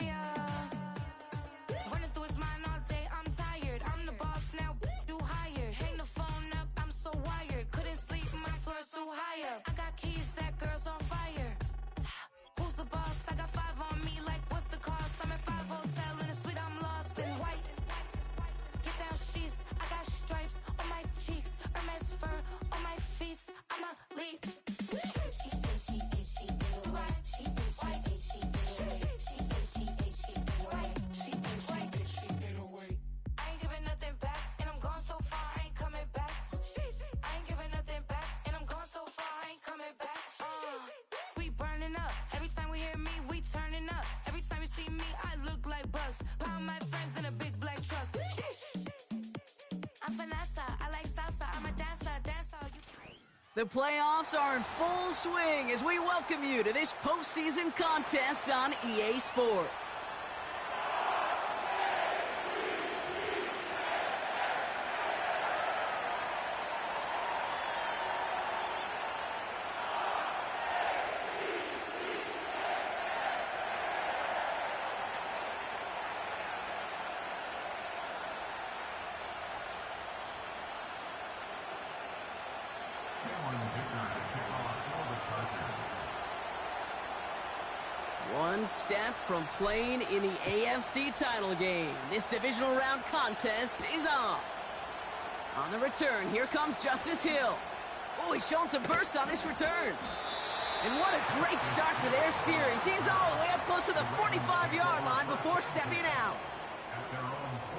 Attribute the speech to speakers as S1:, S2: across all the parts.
S1: Yeah. Running through his mind all day, I'm tired. I'm the boss now, do higher. Hang the phone up, I'm so wired. Couldn't sleep, my floor's too high up. I got keys, that girl's on fire. Who's the boss? I got 5 on me, like what's the cost? I'm at 5 hotel in a suite, I'm lost in white. Get down sheets, I got stripes on my cheeks. Hermes fur on my feet, I'm a lead.
S2: The playoffs are in full swing as we welcome you to this postseason contest on EA Sports. One step from playing in the AFC title game. This divisional round contest is off. On the return, here comes Justice Hill. Oh, he's showing some burst on this return. And what a great start for their series. He's all the way up close to the 45-yard line before stepping out.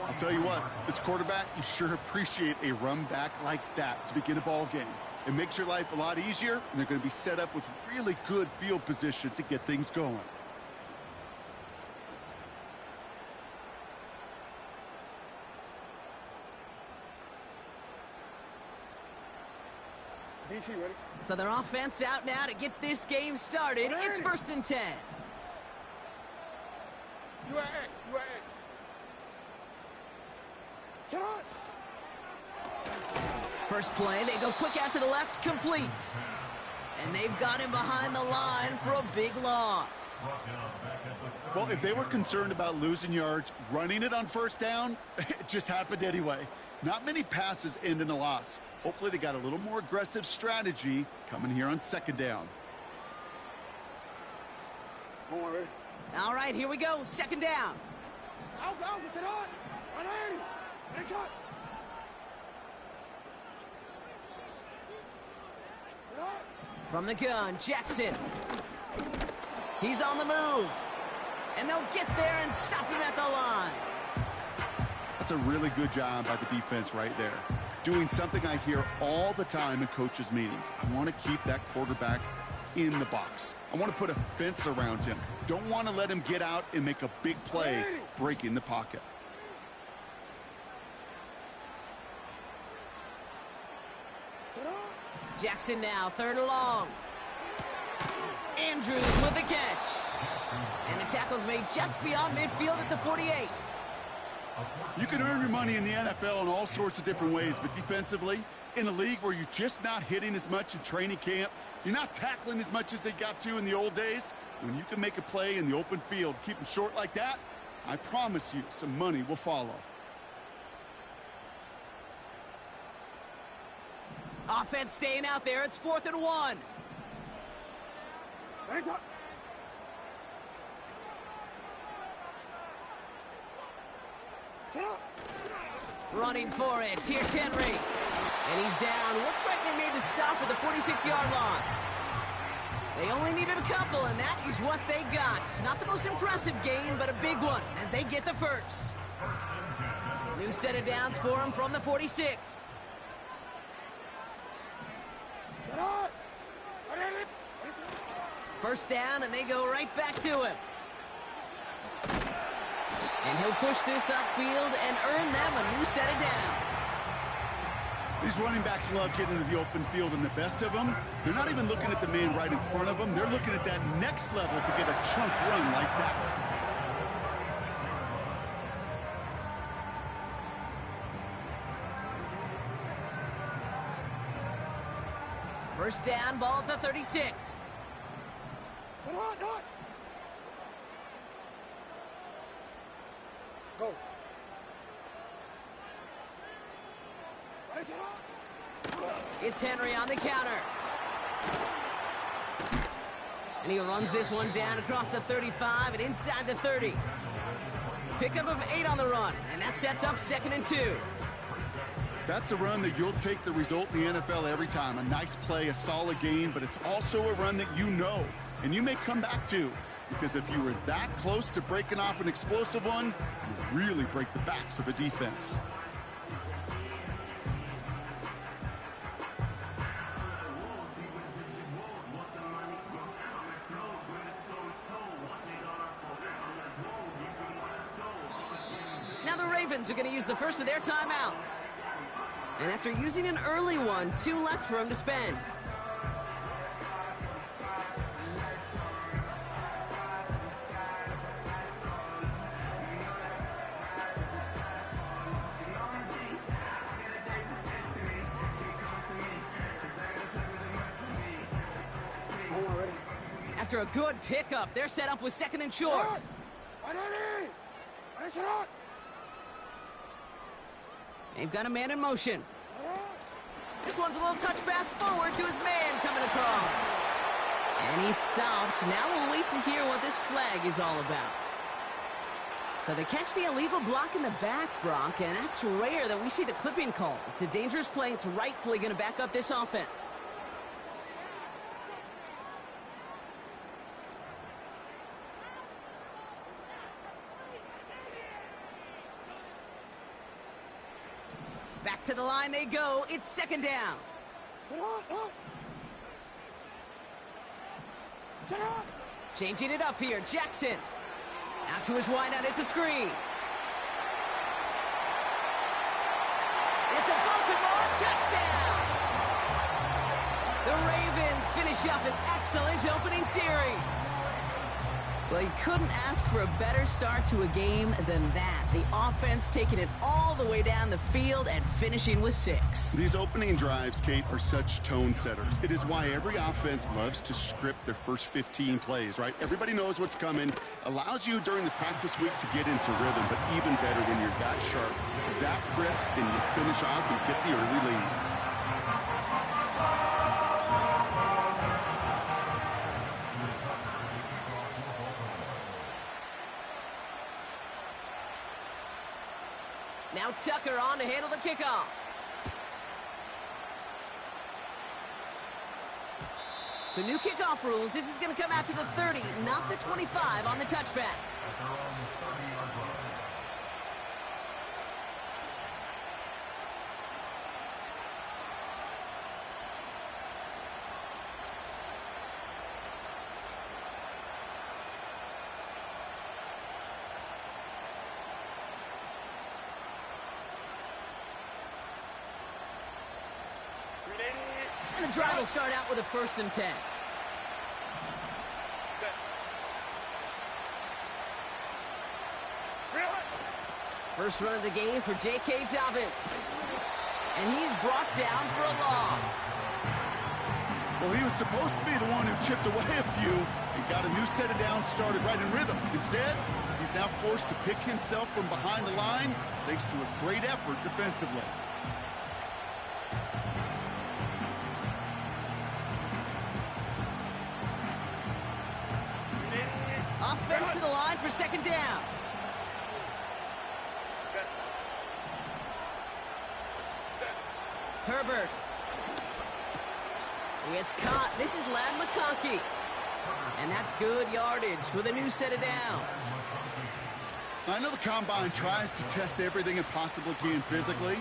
S3: I'll tell you what, this quarterback, you sure appreciate a run back like that to begin a ball game. It makes your life a lot easier, and they're going to be set up with really good field position to get things going.
S4: DC, ready?
S2: So their offense out now to get this game started.
S4: Ready.
S2: It's 1st and 10.
S4: You are X, you are X. Shut up!
S2: First play, they go quick out to the left, complete. And they've got him behind the line for a big loss.
S3: Well, if they were concerned about losing yards, running it on first down, it just happened anyway. Not many passes end in a loss. Hopefully they got a little more aggressive strategy coming here on 2nd down.
S4: Come on, ready?
S2: All right, here we go, 2nd down.
S4: Alpha, sit on! 180! Finish shot!
S2: From the gun, Jackson. He's on the move. And they'll get there and stop him at the line.
S3: That's a really good job by the defense right there. Doing something I hear all the time in coaches' meetings. I want to keep that quarterback in the box. I want to put a fence around him. Don't want to let him get out and make a big play, breaking the pocket.
S2: Jackson now, 3rd and long. Andrews with the catch. And the tackle's made just beyond midfield at the 48.
S3: You can earn your money in the NFL in all sorts of different ways, but defensively, in a league where you're just not hitting as much in training camp, you're not tackling as much as they got to in the old days, when you can make a play in the open field, keep them short like that, I promise you some money will follow.
S2: Offense staying out there. It's 4th and 1.
S4: Finish shot! Shut up!
S2: Running for it. Here's Henry. And he's down. Looks like they made the stop at the 46-yard line. They only needed a couple, and that is what they got. Not the most impressive gain, but a big one as they get the first. New set of downs for him from the 46.
S4: Shut up!
S2: First down, and they go right back to him. And he'll push this upfield and earn them a new set of downs.
S3: These running backs love getting into the open field, and the best of them, they're not even looking at the man right in front of them. They're looking at that next level to get a chunk run like that.
S2: First down, ball at the 36.
S4: Sit hot, hot. Go. Ready, sit hot.
S2: It's Henry on the counter. And he runs this one down across the 35 and inside the 30. Pickup of 8 on the run, and that sets up 2nd and 2.
S3: That's a run that you'll take the result in the NFL every time. A nice play, a solid game, but it's also a run that you know, and you may come back to, because if you were that close to breaking off an explosive one, you really break the backs of a defense.
S2: Now the Ravens are going to use the first of their timeouts. And after using an early one, 2 left for him to spend. After a good pickup, they're set up with 2nd and short.
S4: Ready, sit hot.
S2: They've got a man in motion. This one's a little touch pass forward to his man coming across. And he's stopped. Now we'll wait to hear what this flag is all about. So they catch the illegal block in the back, Brock, and that's rare that we see the clipping call. It's a dangerous play. It's rightfully going to back up this offense. Back to the line they go. It's 2nd down.
S4: Sit hot, hot. Sit hot.
S2: Changing it up here. Jackson. Out to his wideout. It's a screen. It's a Baltimore touchdown. The Ravens finish up an excellent opening series. Well, you couldn't ask for a better start to a game than that. The offense taking it all the way down the field and finishing with 6.
S3: These opening drives, Kate, are such tone setters. It is why every offense loves to script their first 15 plays, right? Everybody knows what's coming. Allows you during the practice week to get into rhythm, but even better when you're that sharp, that crisp, and you finish off and get the early lead.
S2: Now Tucker on to handle the kickoff. So new kickoff rules. This is going to come out to the 30, not the 25 on the touchback. And the drive will start out with a 1st and 10. First run of the game for J.K. Dobbins. And he's brought down for a loss.
S3: Well, he was supposed to be the one who chipped away a few and got a new set of downs started right in rhythm. Instead, he's now forced to pick himself from behind the line thanks to a great effort defensively.
S2: Offense to the line for 2nd down. Herbert. It's caught. This is Ladd McConkey. And that's good yardage with a new set of downs.
S3: I know the Combine tries to test everything it possibly can physically,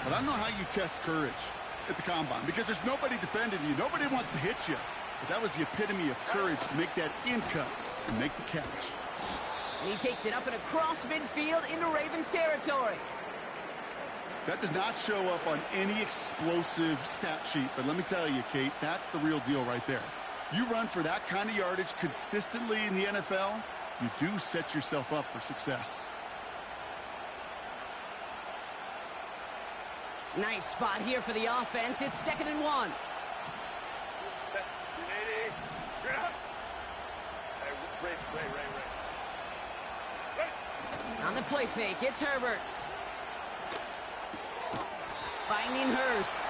S3: but I don't know how you test courage at the Combine because there's nobody defending you. Nobody wants to hit you. But that was the epitome of courage to make that in cut and make the catch.
S2: And he takes it up and across midfield into Ravens territory.
S3: That does not show up on any explosive stat sheet, but let me tell you, Kate, that's the real deal right there. You run for that kind of yardage consistently in the NFL, you do set yourself up for success.
S2: Nice spot here for the offense. It's 2nd and 1. play fake. It's Herbert. Finding Hurst.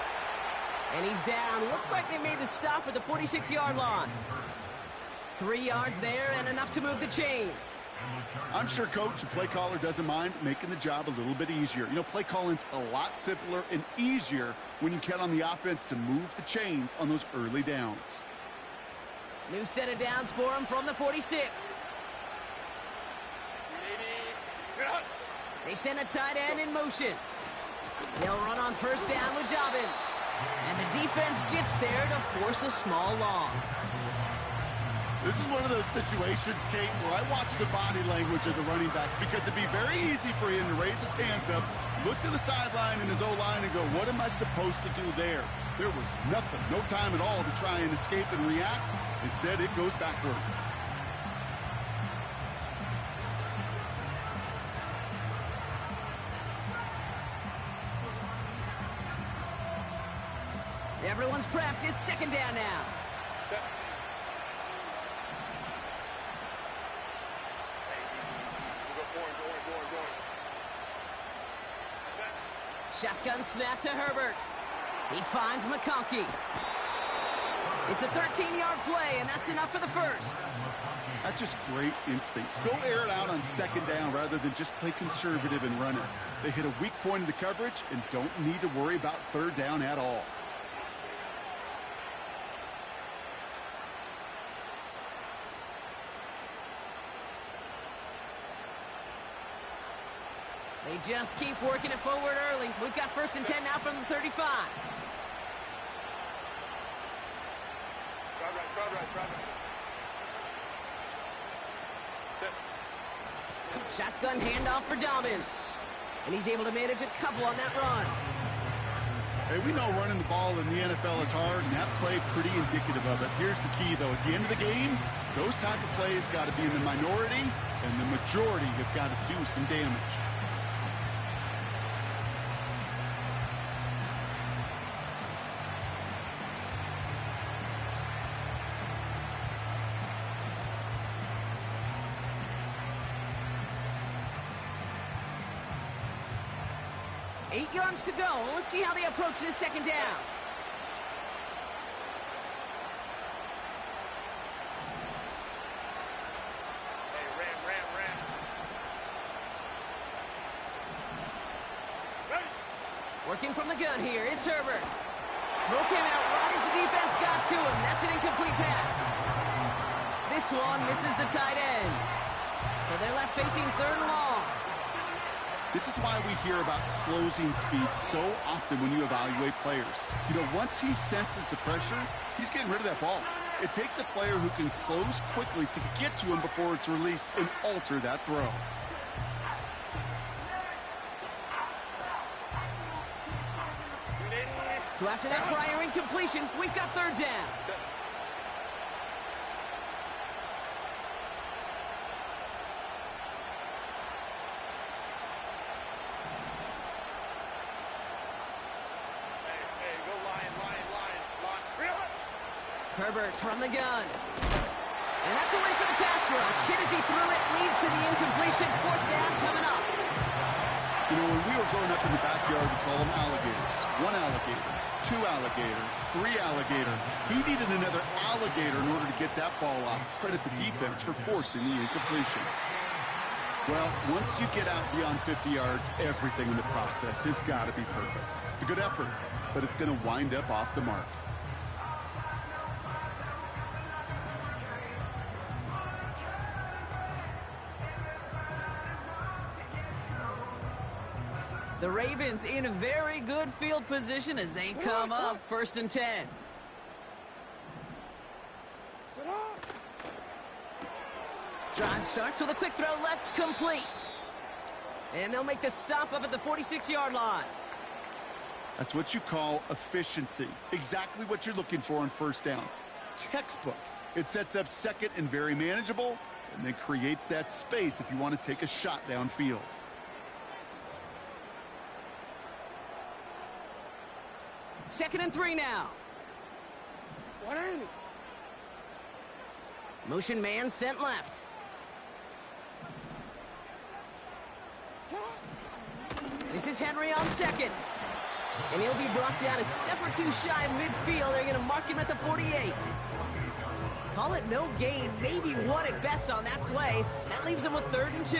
S2: And he's down. Looks like they made the stop at the 46-yard line. 3 yards there and enough to move the chains.
S3: I'm sure coach and play caller doesn't mind making the job a little bit easier. You know, play calling's a lot simpler and easier when you count on the offense to move the chains on those early downs.
S2: New set of downs for him from the 46. They send a tight end in motion. They'll run on first down with Dobbins. And the defense gets there to force a small loss.
S3: This is one of those situations, Kate, where I watch the body language of the running back because it'd be very easy for him to raise his hands up, look to the sideline in his O-line and go, what am I supposed to do there? There was nothing, no time at all to try and escape and react. Instead, it goes backwards.
S2: Everyone's prepped. It's second down now. Shotgun snap to Herbert. He finds McConkey. It's a 13-yard play, and that's enough for the first.
S3: That's just great instincts. Go air it out on second down rather than just play conservative and run it. They hit a weak point in the coverage and don't need to worry about third down at all.
S2: They just keep working it forward early. We've got first and 10 now from the 35. Shotgun handoff for Dobbins. And he's able to manage a couple on that run.
S3: Hey, we know running the ball in the NFL is hard, and that play pretty indicative of it. Here's the key, though. At the end of the game, those type of plays got to be in the minority, and the majority have got to do some damage.
S2: Eight yards to go. Let's see how they approach this second down. Working from the gun here, it's Herbert. Throw came out right as the defense got to him. That's an incomplete pass. This one misses the tight end. So they're left facing third and long.
S3: This is why we hear about closing speed so often when you evaluate players. You know, once he senses the pressure, he's getting rid of that ball. It takes a player who can close quickly to get to him before it's released and alter that throw.
S2: So after that prior incompletion, we've got third down. Herbert from the gun. And that's a win for the pass rush. Hit as he threw it, leads to the incompletion. Fourth down coming up.
S3: You know, when we were growing up in the backyard, we call them alligators. One alligator, two alligator, three alligator. He needed another alligator in order to get that ball off. Credit the defense for forcing the incompletion. Well, once you get out beyond 50 yards, everything in the process has got to be perfect. It's a good effort, but it's going to wind up off the mark.
S2: The Ravens in a very good field position as they come up first and 10. Drive starts with a quick throw left, complete. And they'll make the stop up at the 46-yard line.
S3: That's what you call efficiency. Exactly what you're looking for on first down. Textbook. It sets up second and very manageable, and then creates that space if you want to take a shot downfield.
S2: Second and 3 now. Motion man sent left. This is Henry on second. And he'll be brought down a step or two shy of midfield. They're going to mark him at the 48. Call it no gain, maybe one at best on that play. That leaves him with 3rd and 2.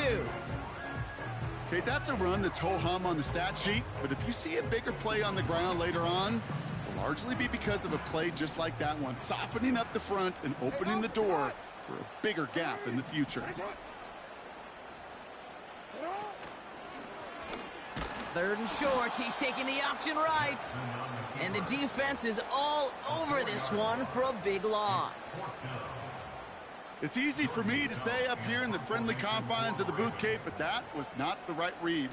S3: Okay, that's a run that's ho-hum on the stat sheet, but if you see a bigger play on the ground later on, it'll largely be because of a play just like that one, softening up the front and opening the door for a bigger gap in the future.
S2: 3rd and short, he's taking the option right. And the defense is all over this one for a big loss.
S3: It's easy for me to say up here in the friendly confines of the Booth Cape, but that was not the right read.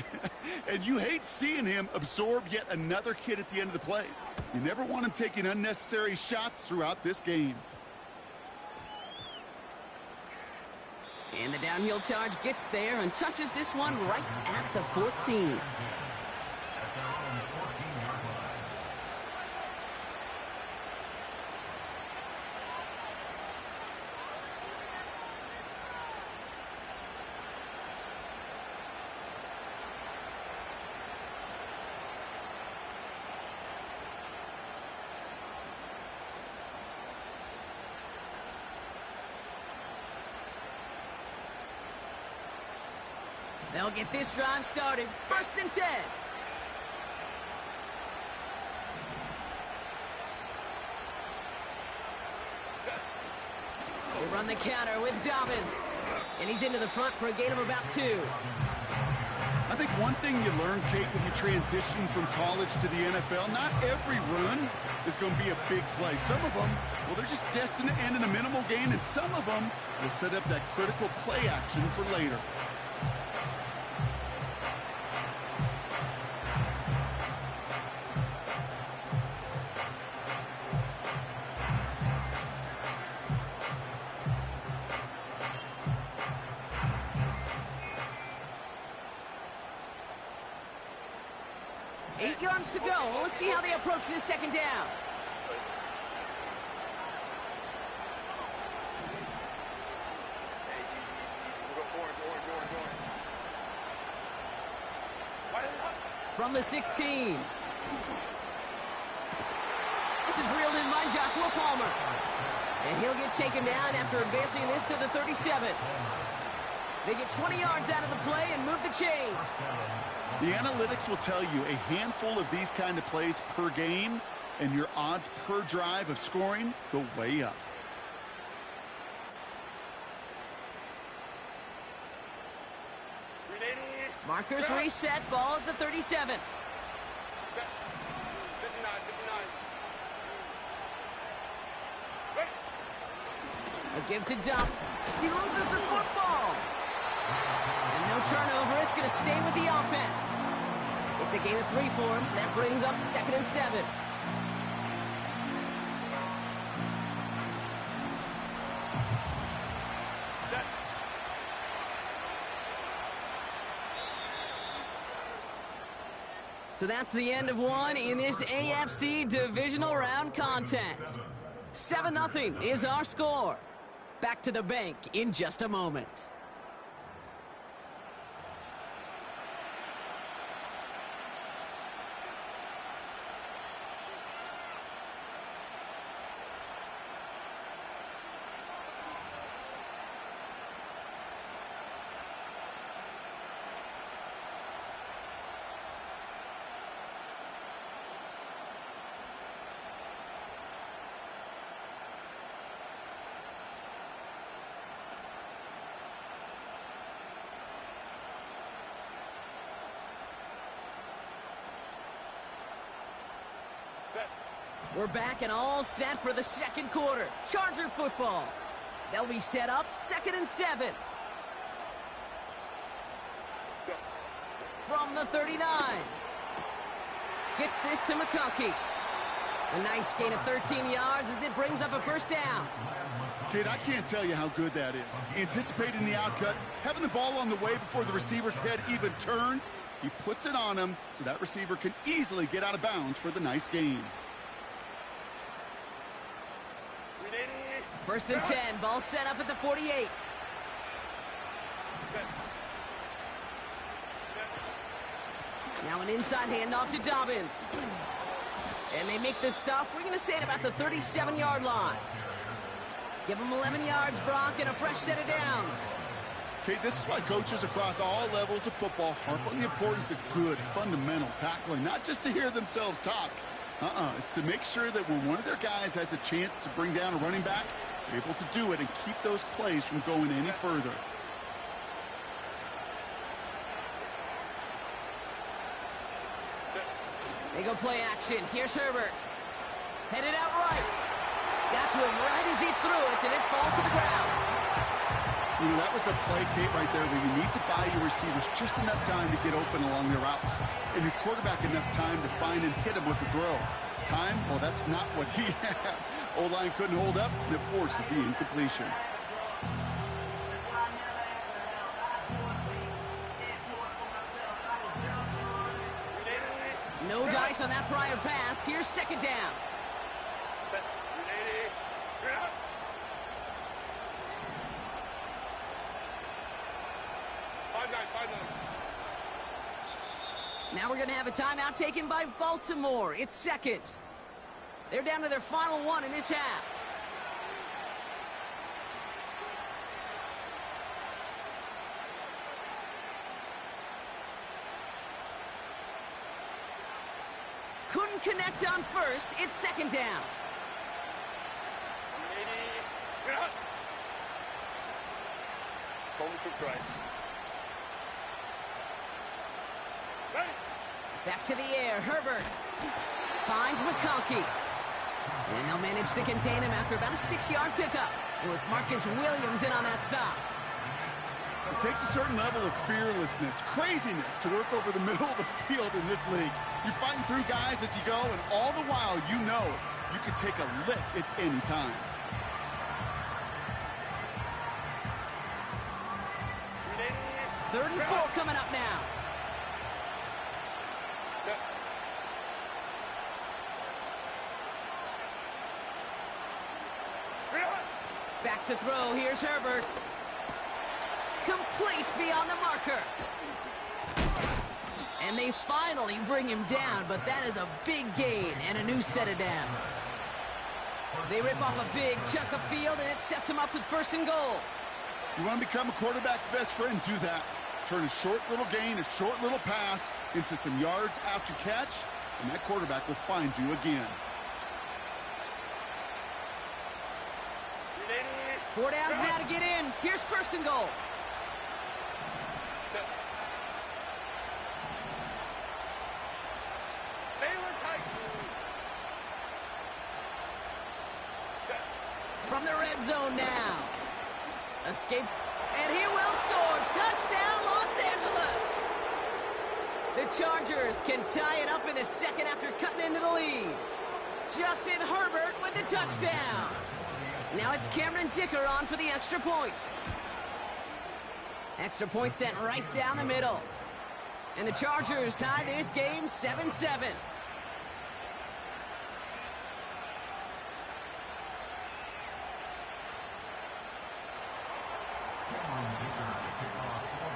S3: And you hate seeing him absorb yet another hit at the end of the play. You never want him taking unnecessary shots throughout this game.
S2: And the downhill charge gets there and touches this one right at the 14. They'll get this drive started. 1st and 10. They run the counter with Dobbins. And he's into the front for a gain of about 2.
S3: I think one thing you learn, Kate, when you transition from college to the NFL, not every run is going to be a big play. Some of them, well, they're just destined to end in a minimal gain, and some of them will set up that critical play action for later.
S2: To go. Well, let's see how they approach this 2nd down. From the 16. This is reeled in by Joshua Palmer. And he'll get taken down after advancing this to the 37. They get 20 yards out of the play and move the chains.
S3: The analytics will tell you a handful of these kind of plays per game, and your odds per drive of scoring go way up.
S2: Markers reset, ball at the 37.
S4: 59, 59.
S2: A give to Dump. He loses the football. And no turnover. It's going to stay with the offense. It's a gain of 3 for him. That brings up 2nd and 7. So that's the end of one in this AFC divisional round contest. 7-0 is our score. Back to the bank in just a moment. We're back and all set for the 2nd quarter. Charger football. They'll be set up 2nd and 7. From the 39. Gets this to McConkey. A nice gain of 13 yards as it brings up a 1st down.
S3: Kid, I can't tell you how good that is. Anticipating the outcut, having the ball on the way before the receiver's head even turns. He puts it on him so that receiver can easily get out of bounds for the nice gain.
S2: 1st and 10, ball set up at the 48. Now an inside handoff to Dobbins. And they make the stop. We're going to say at about the 37-yard line. Give them 11 yards, Brock, and a fresh set of downs.
S3: Okay, this is why coaches across all levels of football harp on the importance of good, fundamental tackling, not just to hear themselves talk. It's to make sure that when one of their guys has a chance to bring down a running back, they're able to do it and keep those plays from going any further.
S2: They go play action. Here's Herbert. Headed out right. Got to him right as he threw it, and it falls to the ground.
S3: You know, that was a play, Kate, right there where you need to buy your receivers just enough time to get open along their routes. And your quarterback enough time to find and hit him with the throw. Time? Well, that's not what he had. O-line couldn't hold up, and it forces the incompletion.
S2: No dice on that prior pass. Here's second down. Now we're going to have a timeout taken by Baltimore. It's second. They're down to their final one in this half. Couldn't connect on first. It's second down. Back to the air. Herbert finds McConkey. And they'll manage to contain him after about a 6-yard pickup. It was Marcus Williams in on that stop.
S3: It takes a certain level of fearlessness, craziness to work over the middle of the field in this league. You're fighting through guys as you go, and all the while you know you can take a lick at any time.
S2: Third and 4 coming up now. Back to throw. Here's Herbert. Complete beyond the marker. And they finally bring him down, but that is a big gain and a new set of downs. They rip off a big chunk of field, and it sets them up with first and goal.
S3: You want to become a quarterback's best friend, do that. Turn a short little gain, a short little pass into some yards after catch, and that quarterback will find you again.
S2: 4 downs now to get in. Here's first and goal. From the red zone now. Escapes, and he will score. Touchdown, Los Angeles. The Chargers can tie it up in the second after cutting into the lead. Justin Herbert with the touchdown. Now it's Cameron Dicker on for the extra point. Extra point sent right down the middle. And the Chargers tie this game 7-7.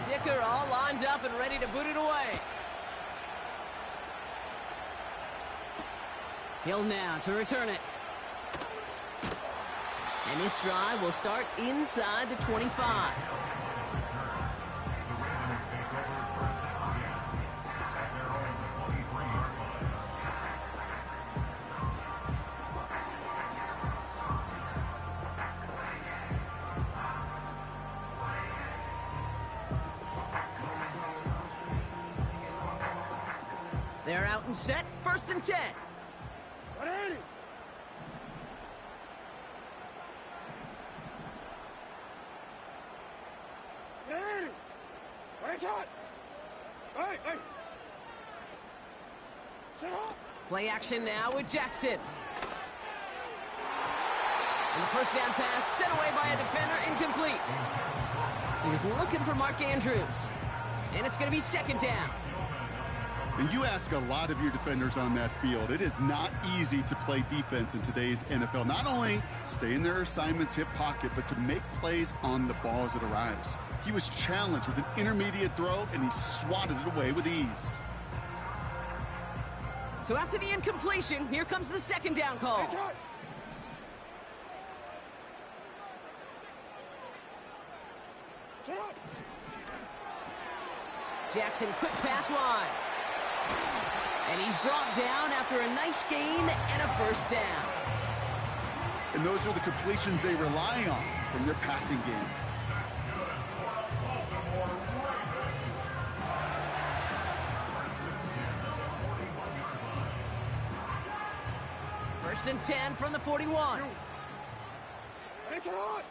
S2: Dicker all lined up and ready to boot it away. Hill now to return it. And this drive will start inside the 25. They're out and set, first and 10. Play action now with Jackson. And the first down pass sent away by a defender, incomplete. He was looking for Mark Andrews. And it's going to be second down.
S3: And you ask a lot of your defenders on that field. It is not easy to play defense in today's NFL. Not only stay in their assignment's hip pocket, but to make plays on the ball as it arrives. He was challenged with an intermediate throw, and he swatted it away with ease.
S2: So after the incompletion, here comes the second down call.
S4: Headshot. Set up.
S2: Jackson, quick pass wide. And he's brought down after a nice gain and a first down.
S3: And those are the completions they rely on from their passing game.
S2: First and 10 from the 41.
S4: Headshot.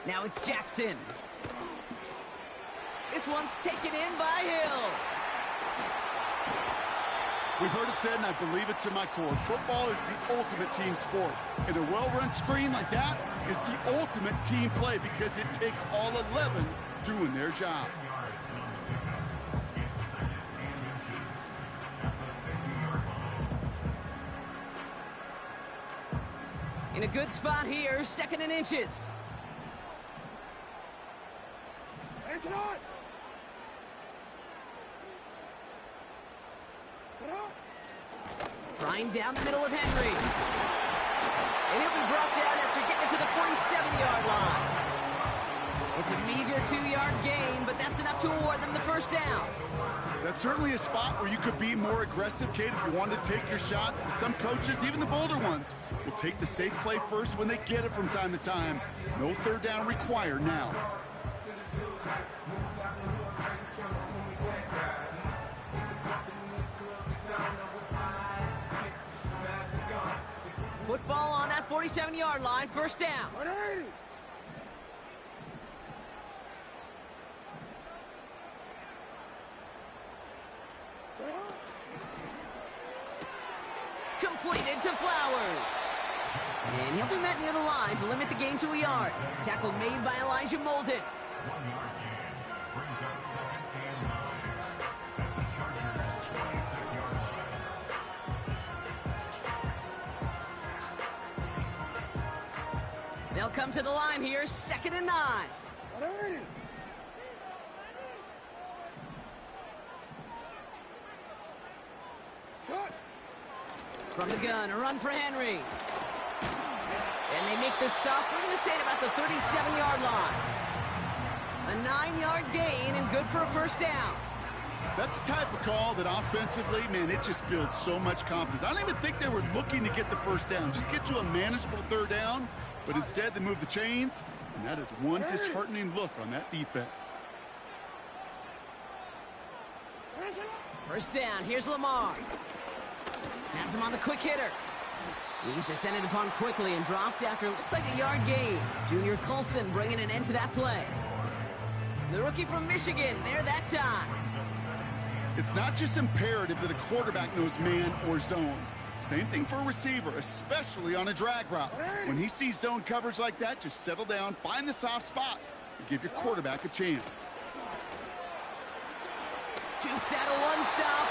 S2: Now it's Jackson. This one's taken in by Hill.
S3: We've heard it said, and I believe it to my core, football is the ultimate team sport. And a well-run screen like that is the ultimate team play because it takes all 11 doing their job.
S2: In a good spot here, second and inches.
S4: Headshot. Set up.
S2: Trying down the middle with Henry. And he'll be brought down after getting it to the 47-yard line. It's a meager 2-yard gain, but that's enough to award them the first down.
S3: That's certainly a spot where you could be more aggressive, Kate, if you wanted to take your shots. But some coaches, even the bolder ones, will take the safe play first when they get it from time to time. No third down required now.
S2: Football on that 47-yard line, first down.
S4: 180. Set up.
S2: Completed to Flowers. And he'll be met near the line to limit the gain to a yard. Tackle made by Elijah Molden. They'll come to the line here, second and 9.
S4: 180. Cut.
S2: From the gun, a run for Henry. And they make the stop, we're going to say, at about the 37-yard line. A 9-yard gain and good for a first down.
S3: That's the type of call that offensively, man, it just builds so much confidence. I don't even think they were looking to get the first down. Just get to a manageable third down, but instead they move the chains, and that is one disheartening look on that defense.
S2: First down, here's Lamar. Has him on the quick hitter. He's descended upon quickly and dropped after it looks like a yard gain. Junior Colson bringing an end to that play. The rookie from Michigan, there that time.
S3: It's not just imperative that a quarterback knows man or zone. Same thing for a receiver, especially on a drag route. When he sees zone coverage like that, just settle down, find the soft spot, and give your quarterback a chance.
S2: Jukes out a one stop.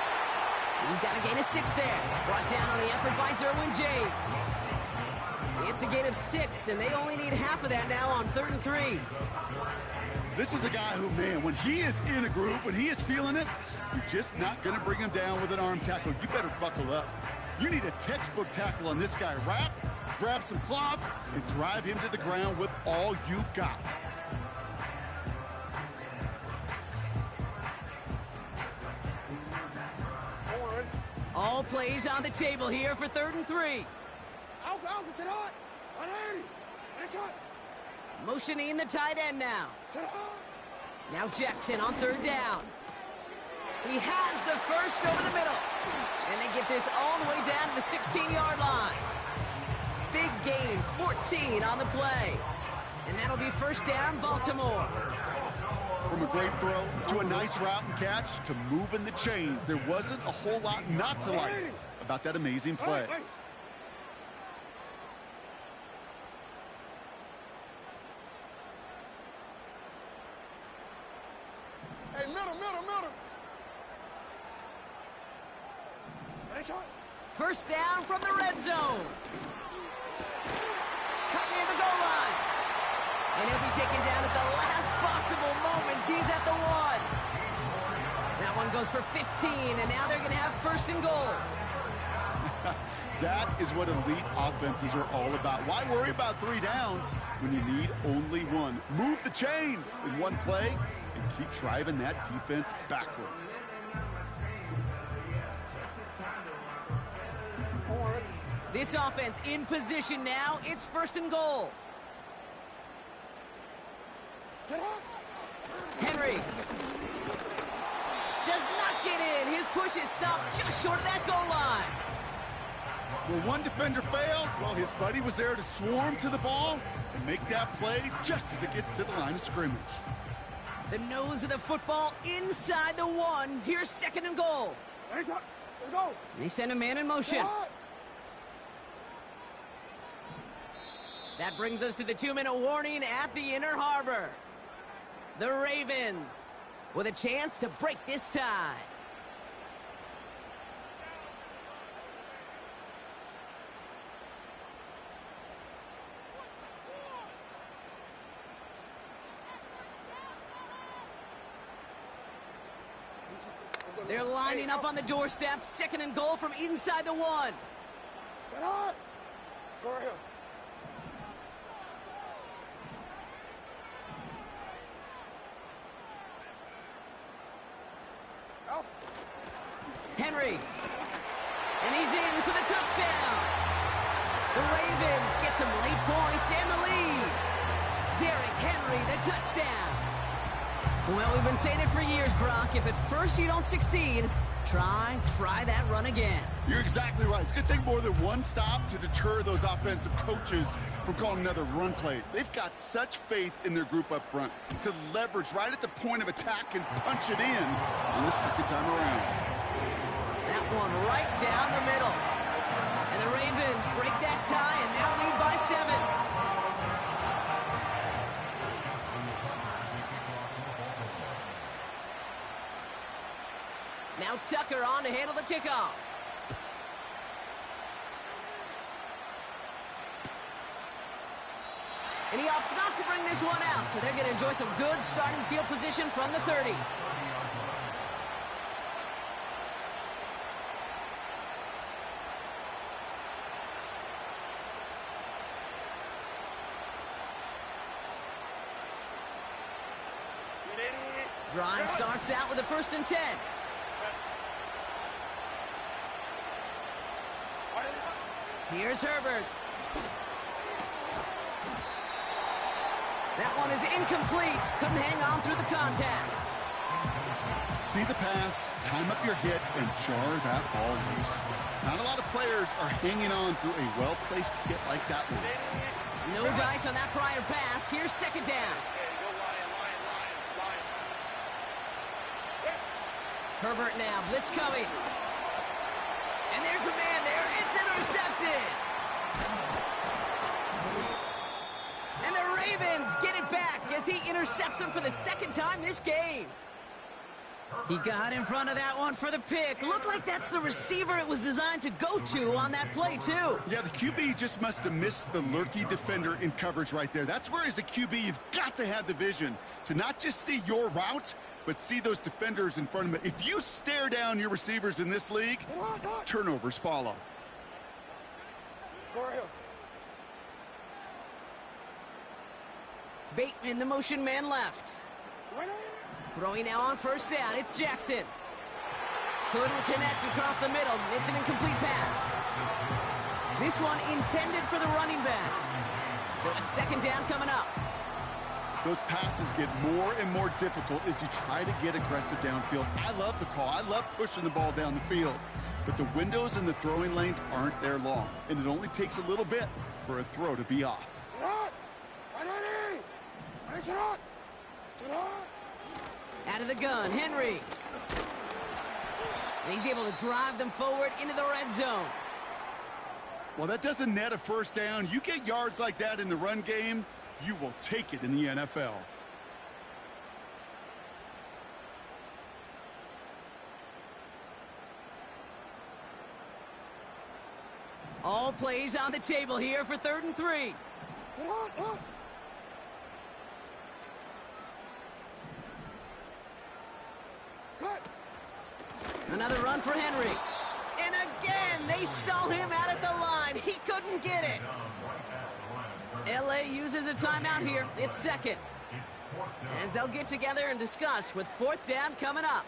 S2: He's got a gain of 6 there. Brought down on the effort by Derwin James. It's a gain of 6, and they only need half of that now on 3rd and 3.
S3: This is a guy who, man, when he is in a group, when he is feeling it, you're just not going to bring him down with an arm tackle. You better buckle up. You need a textbook tackle on this guy. Wrap, grab some cloth, and drive him to the ground with all you got.
S2: All plays on the table here for 3rd and 3.
S4: Alpha, set up. 180. Headshot.
S2: Motioning the tight end now.
S4: Set up.
S2: Now Jackson on 3rd down. He has the first over the middle. And they get this all the way down to the 16-yard line. Big gain, 14 on the play. And that'll be first down, Baltimore.
S3: From a great throw to a nice route and catch to moving the chains, there wasn't a whole lot not to like about that amazing play.
S4: Hey, middle. Headshot.
S2: First down from the red zone. Cut near the goal line. And he'll be taken down at the last possible moment. He's at the 1. Now That one goes for 15, and now they're going to have first and goal.
S3: That is what elite offenses are all about. Why worry about 3 downs when you need only 1? Move the chains in one play and keep driving that defense backwards.
S2: This offense in position now. It's first and goal. Henry does not get in. His push is stopped just short of that goal line.
S3: Where one defender failed, well, his buddy was there to swarm to the ball and make that play just as it gets to the line of scrimmage.
S2: The nose of the football inside the 1. Here's second and goal.
S4: Let's go.
S2: They send a man in motion. That brings us to the 2-minute warning at the Inner Harbor. The Ravens with a chance to break this tie. They're lining up on the doorstep. Second and goal from inside the 1.
S4: Get on. Go right here. Out.
S2: Henry. And he's in for the touchdown. The Ravens get some late points and the lead. Derrick Henry, the touchdown. Well, we've been saying it for years, Brock. If at first you don't succeed, try that run again.
S3: You're exactly right. It's going to take more than one stop to deter those offensive coaches from calling another run play. They've got such faith in their group up front to leverage right at the point of attack and punch it in on the second time around.
S2: That one right down the middle. And the Ravens break that tie and now lead by 7. Now Tucker on to handle the kickoff. And he opts not to bring this one out, so they're going to enjoy some good starting field position from the 30. Drive starts out with a 1st and 10. Here's Herbert. That one is incomplete. Couldn't hang on through the contact.
S3: See the pass, time up your hit, and jar that ball loose. Not a lot of players are hanging on through a well-placed hit like that one.
S2: No dice on that prior pass. Here's second down. Herbert now, blitz coming. And there's a man there. It's intercepted. And the Ravens get it back as he intercepts him for the second time this game. He got in front of that one for the pick. Looked like that's the receiver it was designed to go to on that play, too.
S3: Yeah, the QB just must have missed the lurky defender in coverage right there. That's where, as a QB, you've got to have the vision to not just see your route, but see those defenders in front of it. If you stare down your receivers in this league, turnovers follow.
S4: Go right here.
S2: Bateman, the motion man left. Throwing now on first down. It's Jackson. Couldn't connect across the middle. It's an incomplete pass. This one intended for the running back. So it's second down coming up.
S3: Those passes get more and more difficult as you try to get aggressive downfield. I love the call. I love pushing the ball down the field. But the windows in the throwing lanes aren't there long. And it only takes a little bit for a throw to be off.
S2: Out of the gun, Henry. And he's able to drive them forward into the red zone.
S3: Well, that doesn't net a first down. You get yards like that in the run game, you will take it in the NFL.
S2: All plays on the table here for 3rd and 3. Another run for Henry. And again, they stall him out at the line. He couldn't get it. LA uses a timeout here. It's second. As they'll get together and discuss with fourth down coming up.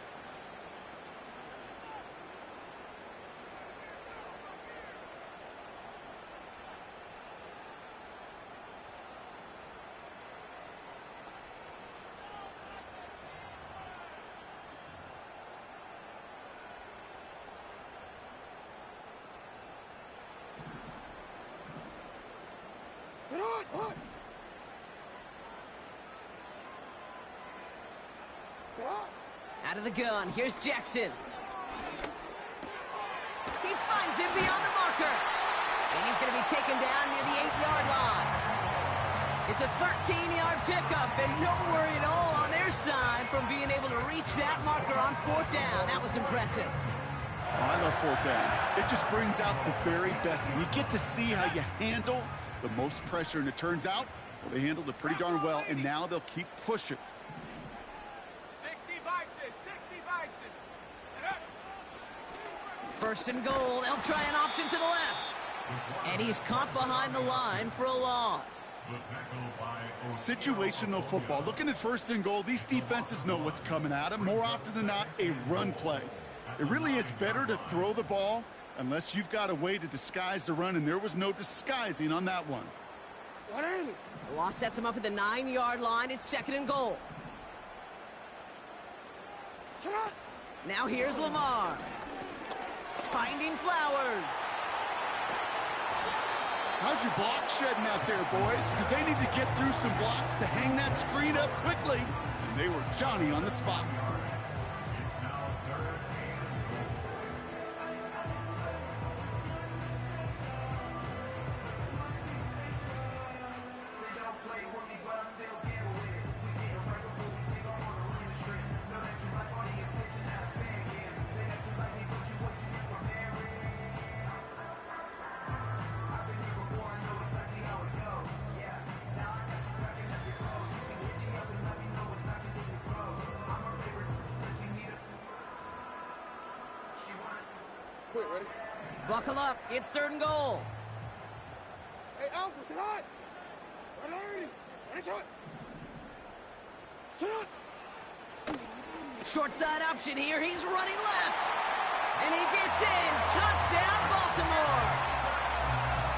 S2: Out of the gun, here's Jackson. He finds him beyond the marker. And he's going to be taken down near the 8-yard line. It's a 13-yard pickup, and no worry at all on their side from being able to reach that marker on fourth down. That was impressive.
S3: Oh, I love fourth downs. It just brings out the very best, and you get to see how you handle the most pressure, and it turns out, well, they handled it pretty darn well, and now they'll keep pushing.
S4: 60 Bison, 60 Bison.
S2: First and goal, they'll try an option to the left. And he's caught behind the line for a loss.
S3: Situational football. Looking at first and goal, these defenses know what's coming at them. More often than not, a run play. It really is better to throw the ball unless you've got a way to disguise the run, and there was no disguising on that one.
S2: The loss sets him up at the 9-yard line. It's second and goal. Now here's Lamar. Finding Flowers.
S3: How's your block shedding out there, boys? Because they need to get through some blocks to hang that screen up quickly. And they were Johnny on the spot.
S4: Quick, ready?
S2: Buckle up. It's third and goal.
S4: Hey, Alpha, sit on. Ready? Ready, shot. Sit on.
S2: Short side option here. He's running left. And he gets in. Touchdown, Baltimore.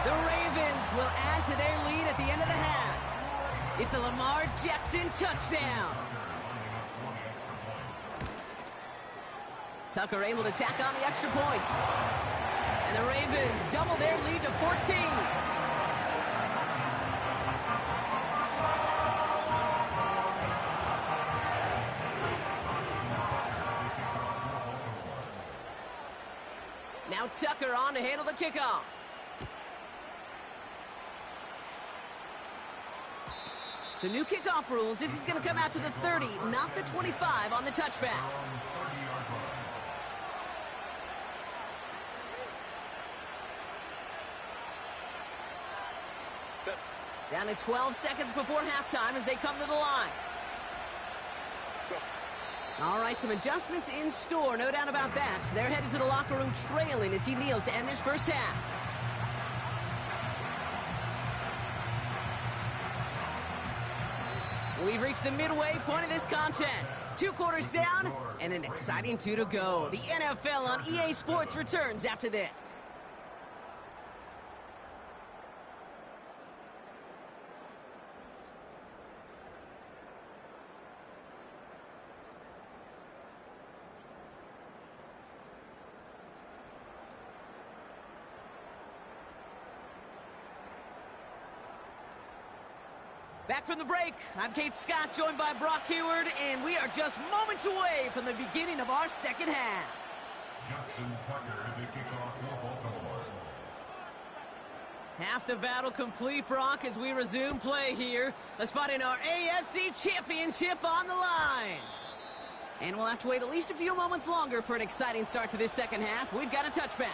S2: The Ravens will add to their lead at the end of the half. It's a Lamar Jackson touchdown. Tucker able to tack on the extra point. And the Ravens double their lead to 14. Now Tucker on to handle the kickoff. So new kickoff rules. This is going to come out to the 30, not the 25 on the touchback. Down to 12 seconds before halftime as they come to the line. All right, some adjustments in store, no doubt about that. They're headed to the locker room trailing as he kneels to end this first half. We've reached the midway point of this contest. 2 quarters down and an exciting 2 to go. The NFL on EA Sports returns after this. Back from the break, I'm Kate Scott, joined by Brock Hayward, and we are just moments away from the beginning of our second half.
S5: Justin Tucker, the kickoff for Baltimore.
S2: Half the battle complete, Brock, as we resume play here. A spot in our AFC Championship on the line. And we'll have to wait at least a few moments longer for an exciting start to this second half. We've got a touchback.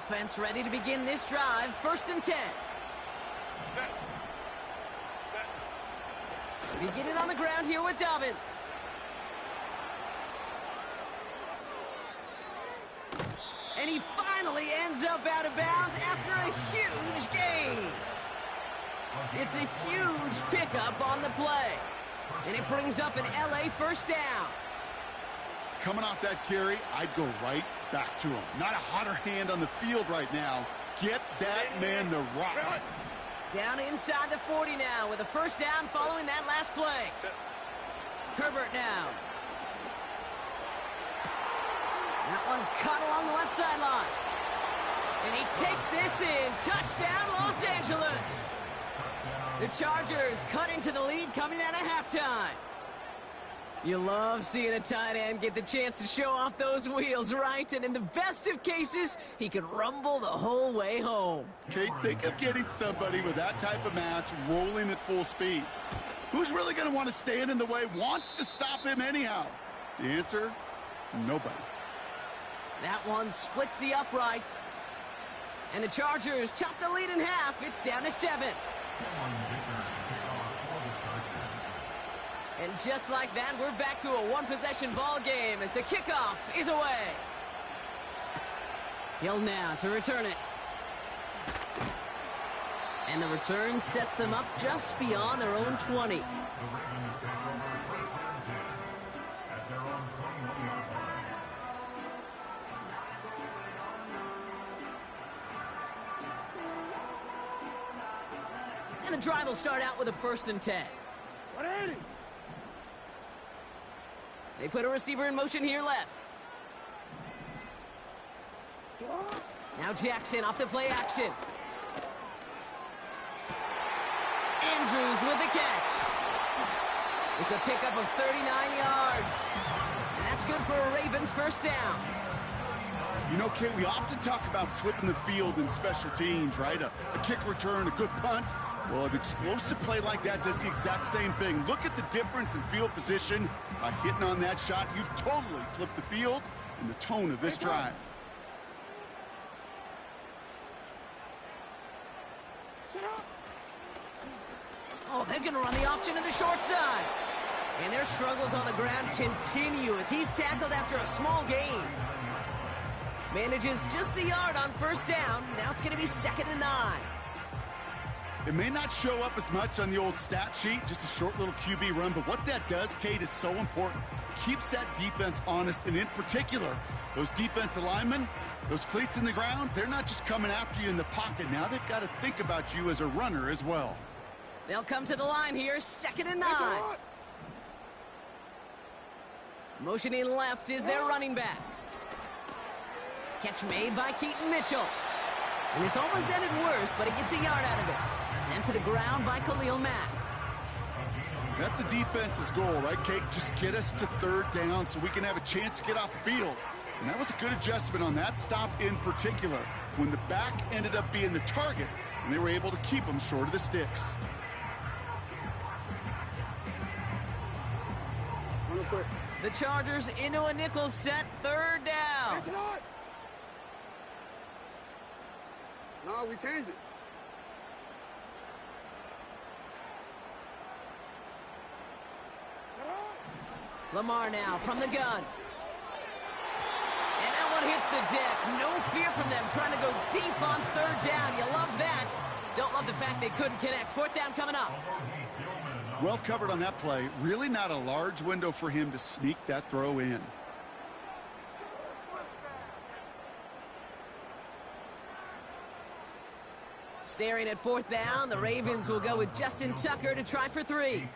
S2: offense ready to begin this drive. 1st and 10. Begin it on the ground here with Dobbins. And he finally ends up out of bounds after a huge gain. It's a huge pickup on the play. And it brings up an LA 1st down.
S3: Coming off that carry, I'd go right back to him. Not a hotter hand on the field right now. Get that man the rock.
S2: Down inside the 40 now with a 1st down following that last play. Herbert now. That one's cut along the left sideline. And he takes this in. Touchdown, Los Angeles. The Chargers cut into the lead coming out of halftime. You love seeing a tight end get the chance to show off those wheels, right? And in the best of cases, he could rumble the whole way home.
S3: Kate, think of getting somebody with that type of mass rolling at full speed. Who's really going to want to stand in the way, wants to stop him anyhow? The answer, nobody.
S2: That one splits the uprights. And the Chargers chop the lead in half. It's down to 7. And just like that, we're back to a one-possession ball game as the kickoff is away. Hill now to return it. And the return sets them up just beyond their own 20. And the drive will start out with a 1st and 10.
S4: 180.
S2: They put a receiver in motion here left. Now Jackson off the play action. Andrews with the catch. It's a pickup of 39 yards. And that's good for a Ravens 1st down.
S3: You know, Kate, we often talk about flipping the field in special teams, right? A kick return, a good punt. Well, an explosive play like that does the exact same thing. Look at the difference in field position. By hitting on that shot, you've totally flipped the field and the tone of this drive.
S4: Set up.
S2: Oh, they're going to run the option to the short side. And their struggles on the ground continue as he's tackled after a small gain. Manages just a yard on 1st down. Now it's going to be 2nd and 9.
S3: It may not show up as much on the old stat sheet, just a short little QB run, but what that does, Kate, is so important. Keeps that defense honest, and in particular, those defensive linemen, those cleats in the ground, they're not just coming after you in the pocket. Now they've got to think about you as a runner as well.
S2: They'll come to the line here, 2nd and 9. Motioning left is their running back. Catch made by Keaton Mitchell. And this almost ended worse, but he gets a yard out of it. Sent to the ground by Khalil Mack.
S3: That's a defense's goal, right, Kate? Just get us to 3rd down so we can have a chance to get off the field. And that was a good adjustment on that stop in particular, when the back ended up being the target, and they were able to keep him short of the sticks.
S4: Real quick.
S2: The Chargers into a nickel set, 3rd down.
S4: It's not. No, we changed it.
S2: Lamar now from the gun. And that one hits the deck. No fear from them trying to go deep on 3rd down. You love that. Don't love the fact they couldn't connect. 4th down coming up.
S3: Well covered on that play. Really not a large window for him to sneak that throw in.
S2: Staring at 4th down, the Ravens will go with Justin Tucker to try for 3.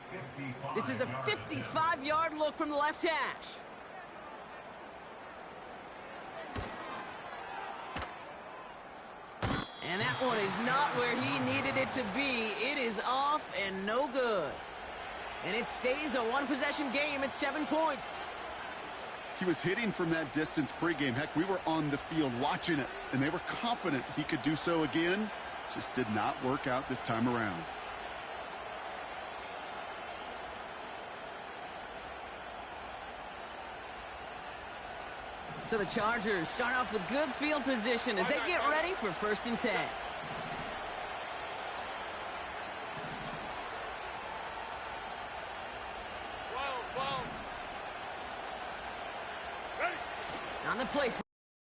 S2: This is a 55-yard look from the left hash. And that one is not where he needed it to be. It is off and no good. And it stays a one-possession game at 7 points.
S3: He was hitting from that distance pregame. Heck, we were on the field watching it, and they were confident he could do so again. Just did not work out this time around.
S2: So the Chargers start off with good field position as they get ready for 1st and 10. On the play.